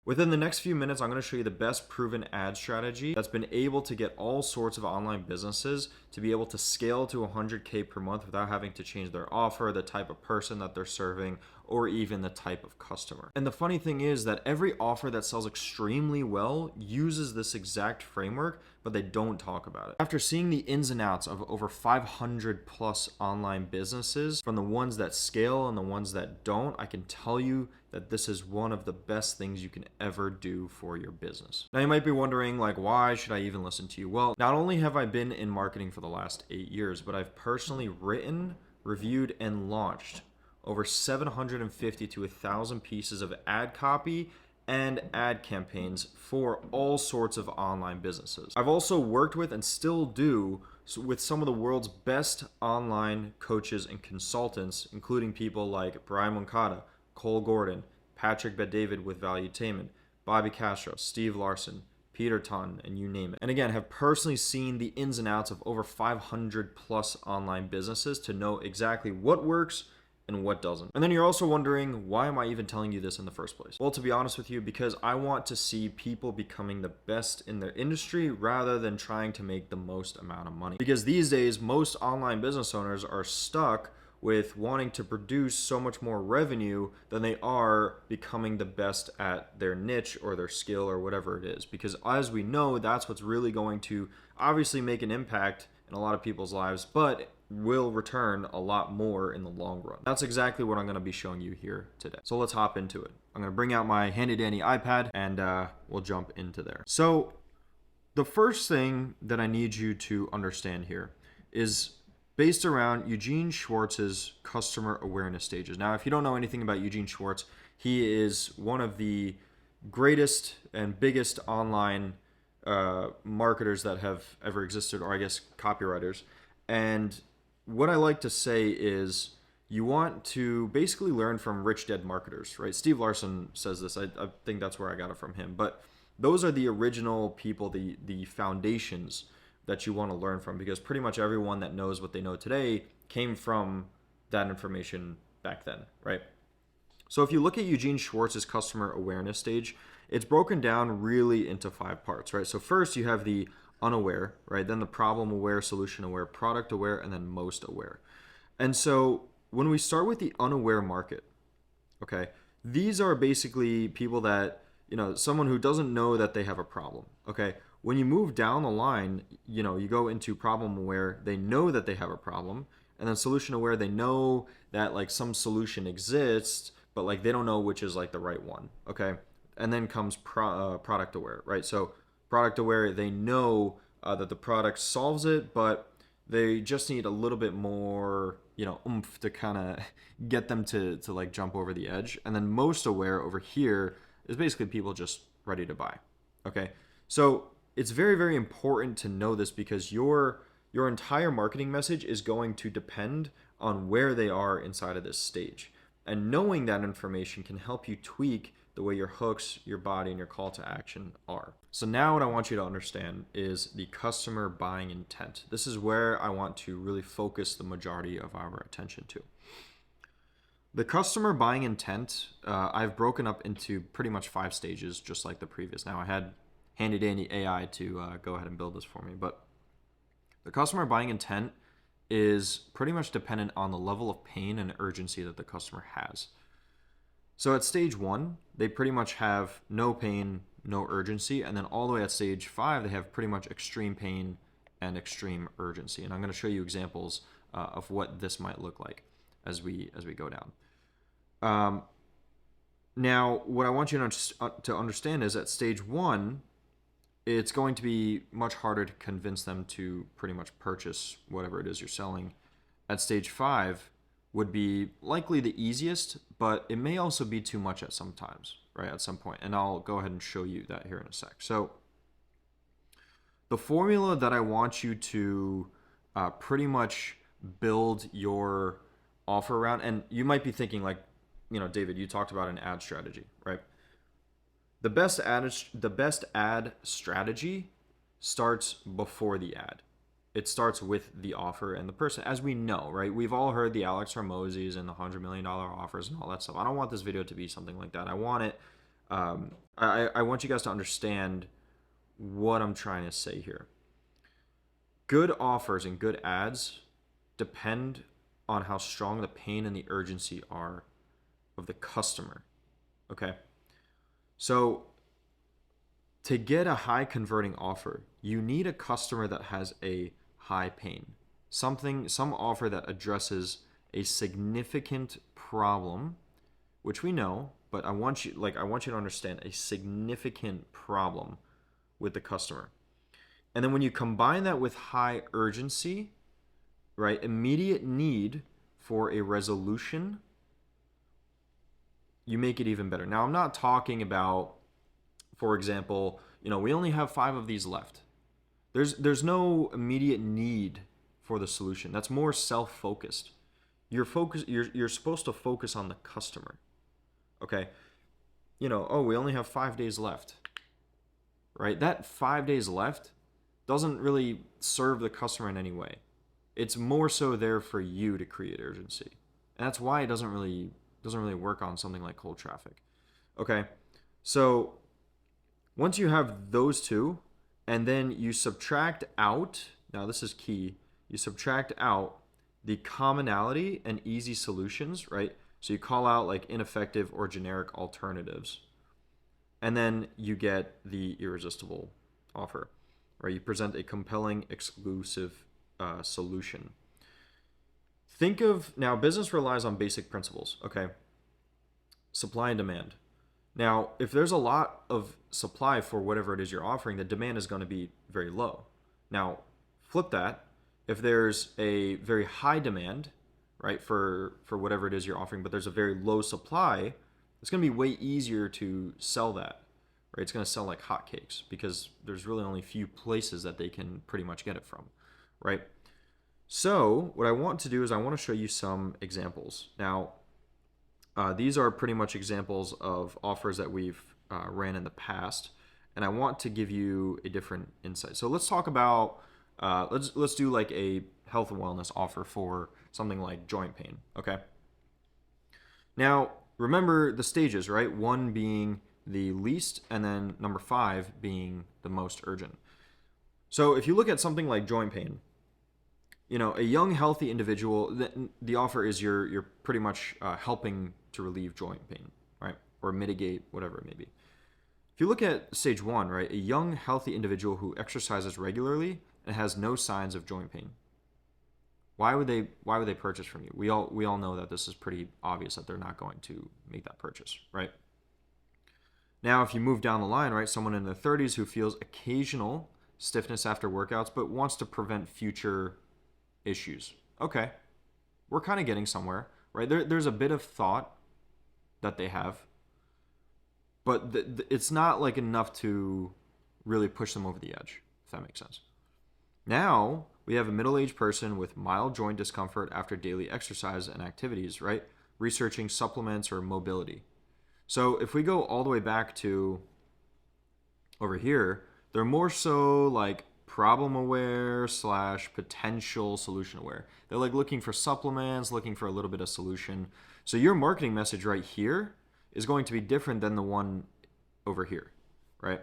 Within the next few minutes, I'm going to show you the best proven ad strategy that's been able to get all sorts of online businesses to be able to scale to 100K per month without having to change their offer, the type of person that they're serving, or even the type of customer. And the funny thing is that every offer that sells extremely well uses this exact framework, but they don't talk about it. After seeing the ins and outs of over 500 plus online businesses, from the ones that scale and the ones that don't, I can tell you that this is one of the best things you can ever do for your business. Now you might be wondering, like, why should I even listen to you? Well, not only have I been in marketing for the last 8 years, but I've personally written, reviewed, and launched over 750 to 1,000 pieces of ad copy and ad campaigns for all sorts of online businesses. I've also worked with and still do with some of the world's best online coaches and consultants, including people like Brian Moncada, Cole Gordon, Patrick Bet-David with Valuetainment, Bobby Castro, Steve Larson, Peter Ton, and you name it. And again, have personally seen the ins and outs of over 500 plus online businesses to know exactly what works and what doesn't. And then you're also wondering, why am I even telling you this in the first place? Well, to be honest with you, because I want to see people becoming the best in their industry rather than trying to make the most amount of money. Because these days, most online business owners are stuck with wanting to produce so much more revenue than they are becoming the best at their niche or their skill or whatever it is. Because as we know, that's what's really going to obviously make an impact in a lot of people's lives, but will return a lot more in the long run. That's exactly what I'm going to be showing you here today. So let's hop into it. I'm going to bring out my handy dandy iPad and we'll jump into there. So the first thing that I need you to understand here is based around Eugene Schwartz's customer awareness stages. Now, if you don't know anything about Eugene Schwartz, he is one of the greatest and biggest online marketers that have ever existed, or I guess copywriters. And what I like to say is you want to basically learn from rich dead marketers, right? Steve Larson says this. I think that's where I got it from him. But those are the original people, the foundations that you want to learn from, because pretty much everyone that knows what they know today came from that information back then, right? So if you look at Eugene Schwartz's customer awareness stage, it's broken down really into 5 parts, right? So first you have the unaware, right? Then the problem aware, solution aware, product aware, and then most aware. And so when we start with the unaware market, okay, these are basically people that, someone who doesn't know that they have a problem, okay? When you move down the line, you go into problem aware, they know that they have a problem, and then solution aware, they know that like some solution exists, but like they don't know which is like the right one, okay? And then comes product aware, right? So product aware, they know that the product solves it, but they just need a little bit more, oomph to kind of get them to like jump over the edge. And then most aware over here is basically people just ready to buy, okay? So it's very, very important to know this, because your entire marketing message is going to depend on where they are inside of this stage. And knowing that information can help you tweak the way your hooks, your body, and your call to action are. So now what I want you to understand is the customer buying intent. This is where I want to really focus the majority of our attention to. The customer buying intent, I've broken up into pretty much 5 stages, just like the previous. Now I had handy dandy AI to go ahead and build this for me, but the customer buying intent is pretty much dependent on the level of pain and urgency that the customer has. So at stage 1, they pretty much have no pain, no urgency, and then all the way at stage 5, they have pretty much extreme pain and extreme urgency. And I'm going to show you examples of what this might look like as we go down. Now, what I want you to understand is at stage 1, it's going to be much harder to convince them to pretty much purchase whatever it is you're selling. At stage 5 would be likely the easiest, but it may also be too much at some times, right? At some point. And I'll go ahead and show you that here in a sec. So the formula that I want you to pretty much build your offer around, and you might be thinking like, David, you talked about an ad strategy, right? The best ad strategy starts before the ad. It starts with the offer and the person, as we know, right? We've all heard the Alex Hormozis and the $100 million offers and all that stuff. I don't want this video to be something like that. I want it I want you guys to understand what I'm trying to say here. Good offers and good ads depend on how strong the pain and the urgency are of the customer. Okay. So to get a high converting offer, you need a customer that has a high pain. Some offer that addresses a significant problem, which we know, but I want you to understand a significant problem with the customer. And then when you combine that with high urgency, right, immediate need for a resolution, you make it even better. Now, I'm not talking about, for example, we only have 5 of these left. There's no immediate need for the solution. That's more self-focused. You're supposed to focus on the customer. Okay? Oh, we only have 5 days left. Right? That 5 days left doesn't really serve the customer in any way. It's more so there for you to create urgency. And that's why it doesn't really work on something like cold traffic. Okay? So once you have those two, and then you subtract out, now this is key, you subtract out the commonality and easy solutions, right? So you call out like ineffective or generic alternatives. And then you get the irresistible offer, right? You present a compelling, exclusive solution. Think of, now business relies on basic principles, okay? Supply and demand. Now, if there's a lot of supply for whatever it is you're offering, the demand is going to be very low. Now, flip that. If there's a very high demand, right, for whatever it is you're offering, but there's a very low supply, it's going to be way easier to sell that, right? It's going to sell like hotcakes because there's really only a few places that they can pretty much get it from, right? So what I want to do is I want to show you some examples. Now, these are pretty much examples of offers that we've ran in the past, and I want to give you a different insight. So let's talk about let's do like a health and wellness offer for something like joint pain. Okay. Now remember the stages, right? 1 being the least, and then number 5 being the most urgent. So if you look at something like joint pain, a young, healthy individual, the offer is you're pretty much helping to relieve joint pain, right? Or mitigate whatever it may be. If you look at stage 1, right, a young, healthy individual who exercises regularly and has no signs of joint pain. Why would they purchase from you? We all know that this is pretty obvious that they're not going to make that purchase, right? Now, if you move down the line, right, someone in their 30s who feels occasional stiffness after workouts but wants to prevent future issues. Okay, we're kind of getting somewhere, right? There's a bit of thought that they have, but it's not like enough to really push them over the edge, if that makes sense. Now we have a middle-aged person with mild joint discomfort after daily exercise and activities, right? Researching supplements or mobility. So if we go all the way back to over here, they're more so like problem aware / potential solution aware. They're like looking for supplements, looking for a little bit of solution. So your marketing message right here is going to be different than the one over here, right?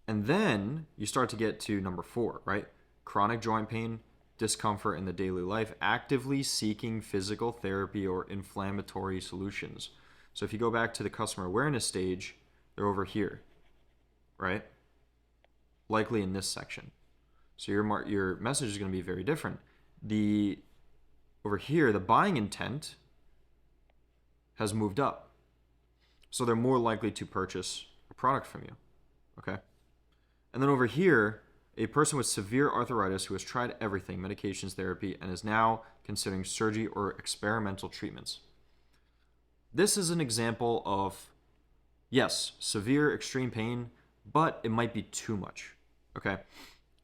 And then you start to get to number 4, right? Chronic joint pain, discomfort in the daily life, actively seeking physical therapy or inflammatory solutions. So if you go back to the customer awareness stage, they're over here, right? Likely in this section. So your message is going to be very different. Over here, the buying intent has moved up. So they're more likely to purchase a product from you. Okay? And then over here, a person with severe arthritis who has tried everything, medications, therapy, and is now considering surgery or experimental treatments. This is an example of, yes, severe extreme pain, but it might be too much. Okay,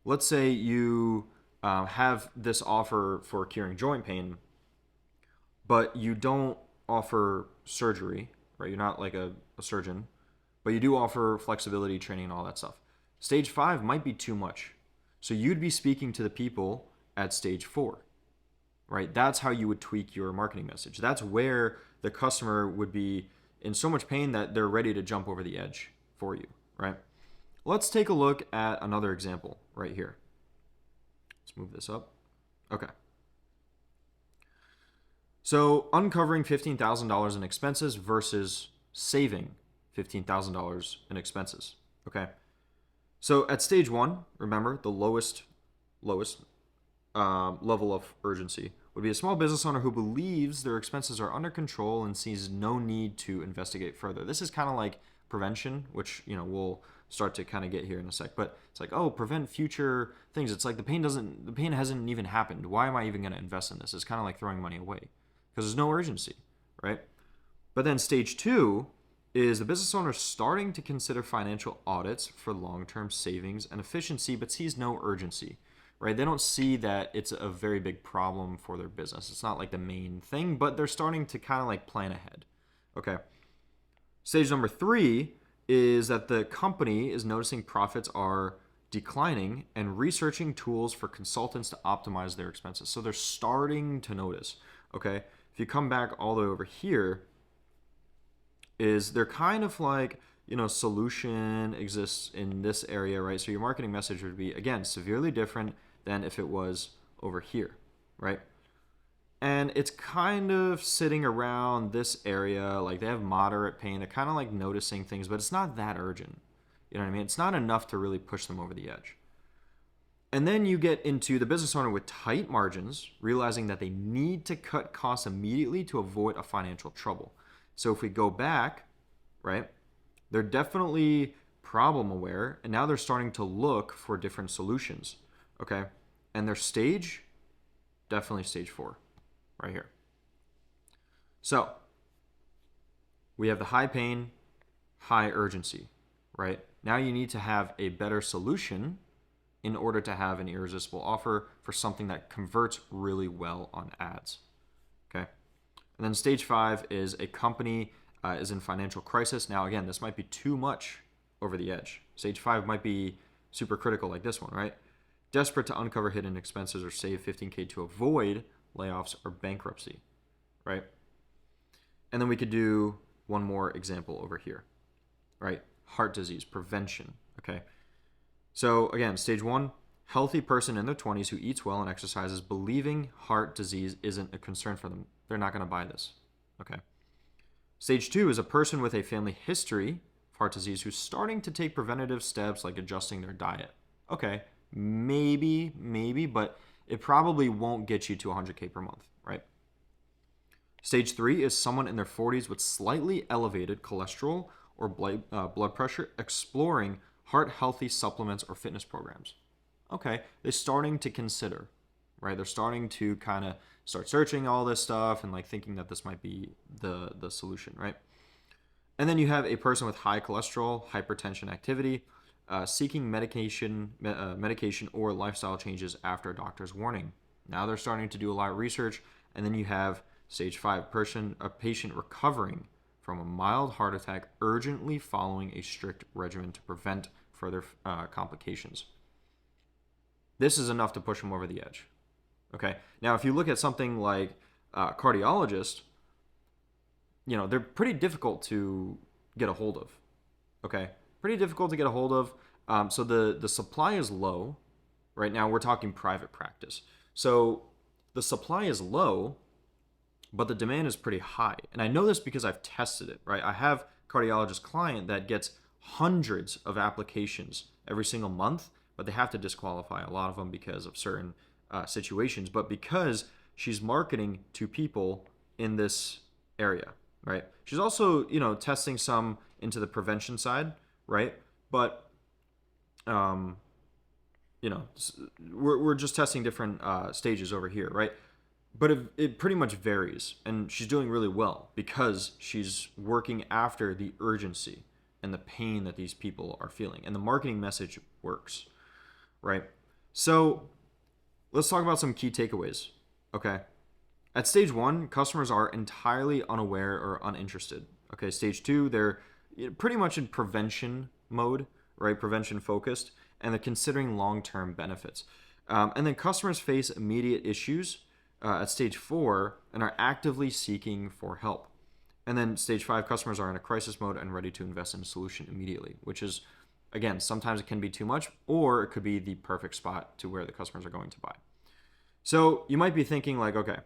let's say you have this offer for curing joint pain, but you don't offer surgery, right? You're not like a surgeon, but you do offer flexibility training and all that stuff. Stage 5 might be too much. So you'd be speaking to the people at stage 4, right? That's how you would tweak your marketing message. That's where the customer would be in so much pain that they're ready to jump over the edge for you, right? Let's take a look at another example right here. Let's move this up. Okay. So uncovering $15,000 in expenses versus saving $15,000 in expenses. Okay. So at stage one, remember the lowest level of urgency would be a small business owner who believes their expenses are under control and sees no need to investigate further. This is kind of like prevention, which we'll start to kind of get here in a sec. But it's like, oh, prevent future things. It's like the pain hasn't even happened. Why am I even going to invest in this? It's kind of like throwing money away because there's no urgency, right? But then stage two is the business owner starting to consider financial audits for long-term savings and efficiency, but sees no urgency, right? They don't see that it's a very big problem for their business. It's not like the main thing, but they're starting to kind of like plan ahead. Okay. Stage number three is that the company is noticing profits are declining and researching tools for consultants to optimize their expenses. So they're starting to notice, okay? If you come back all the way over here, is they're kind of like, solution exists in this area, right? So your marketing message would be, again, severely different than if it was over here, right? And it's kind of sitting around this area, like they have moderate pain. They're kind of like noticing things, but it's not that urgent. You know what I mean? It's not enough to really push them over the edge. And then you get into the business owner with tight margins, realizing that they need to cut costs immediately to avoid a financial trouble. So if we go back, right, they're definitely problem aware, and now they're starting to look for different solutions, okay? And their stage, definitely stage 4, right here. So we have the high pain, high urgency, right? Now you need to have a better solution in order to have an irresistible offer for something that converts really well on ads, okay? And then stage 5 is a company is in financial crisis. Now, again, this might be too much over the edge. Stage 5 might be super critical like this one, right? Desperate to uncover hidden expenses or save 15K to avoid layoffs or bankruptcy, right? And then we could do one more example over here, right? Heart disease, prevention, okay? So again, stage 1, healthy person in their 20s who eats well and exercises, believing heart disease isn't a concern for them. They're not going to buy this, okay? Stage 2 is a person with a family history of heart disease who's starting to take preventative steps like adjusting their diet. Okay, maybe, but it probably won't get you to 100K per month, right? Stage 3 is someone in their 40s with slightly elevated cholesterol or blood pressure exploring heart-healthy supplements or fitness programs. Okay, they're starting to consider, right? They're starting to kind of start searching all this stuff and like thinking that this might be the solution, right? And then you have a person with high cholesterol, hypertension activity, seeking medication or lifestyle changes after a doctor's warning. Now they're starting to do a lot of research. And then you have stage 5, a patient recovering from a mild heart attack, urgently following a strict regimen to prevent further complications. This is enough to push them over the edge. Okay. Now, if you look at something like cardiologist, they're pretty difficult to get a hold of. Okay. Pretty difficult to get a hold of. So the supply is low. Right now, we're talking private practice. So the supply is low, but the demand is pretty high. And I know this because I've tested it, right? I have a cardiologist client that gets hundreds of applications every single month, but they have to disqualify a lot of them because of certain situations, but because she's marketing to people in this area, right? She's also, testing some into the prevention side, right? But, we're just testing different stages over here, right? But it pretty much varies, and she's doing really well because she's working after the urgency and the pain that these people are feeling, and the marketing message works, right? So let's talk about some key takeaways, okay? At stage 1, customers are entirely unaware or uninterested. Okay, stage 2, they're pretty much in prevention mode, right? Prevention focused, and they're considering long-term benefits. And then customers face immediate issues at stage 4 and are actively seeking for help. And then stage 5, customers are in a crisis mode and ready to invest in a solution immediately, which is, again, sometimes it can be too much, or it could be the perfect spot to where the customers are going to buy. So you might be thinking like, okay,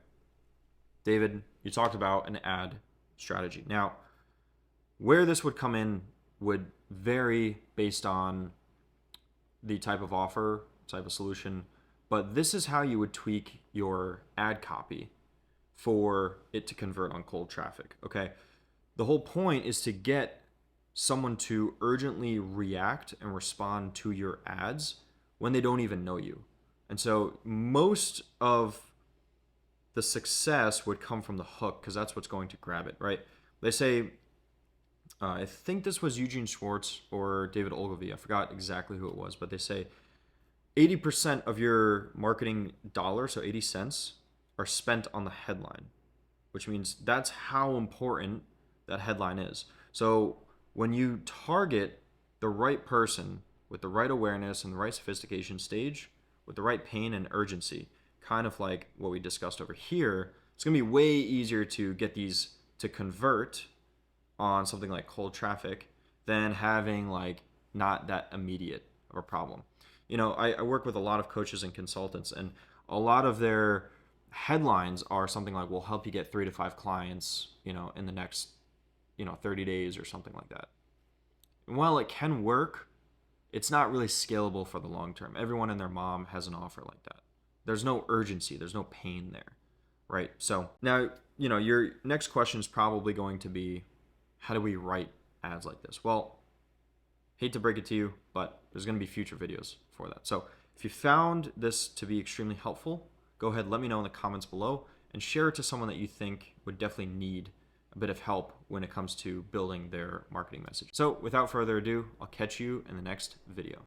David, you talked about an ad strategy. Now, where this would come in would vary based on the type of offer, type of solution, but this is how you would tweak your ad copy for it to convert on cold traffic. Okay. The whole point is to get someone to urgently react and respond to your ads when they don't even know you. And so most of the success would come from the hook, because that's what's going to grab it, right? They say, I think this was Eugene Schwartz or David Ogilvy. I forgot exactly who it was, but they say 80% of your marketing dollar, so 80 cents, are spent on the headline, which means that's how important that headline is. So when you target the right person with the right awareness and the right sophistication stage, with the right pain and urgency, kind of like what we discussed over here, it's going to be way easier to get these to convert on something like cold traffic than having like not that immediate of a problem. You know, I work with a lot of coaches and consultants, and a lot of their headlines are something like, we'll help you get 3 to 5 clients, you know, in the next, 30 days or something like that. And while it can work, it's not really scalable for the long term. Everyone and their mom has an offer like that. There's no urgency, there's no pain there, right? So now, your next question is probably going to be, how do we write ads like this? Well, hate to break it to you, but there's going to be future videos for that. So if you found this to be extremely helpful, go ahead, let me know in the comments below, and share it to someone that you think would definitely need a bit of help when it comes to building their marketing message. So without further ado, I'll catch you in the next video.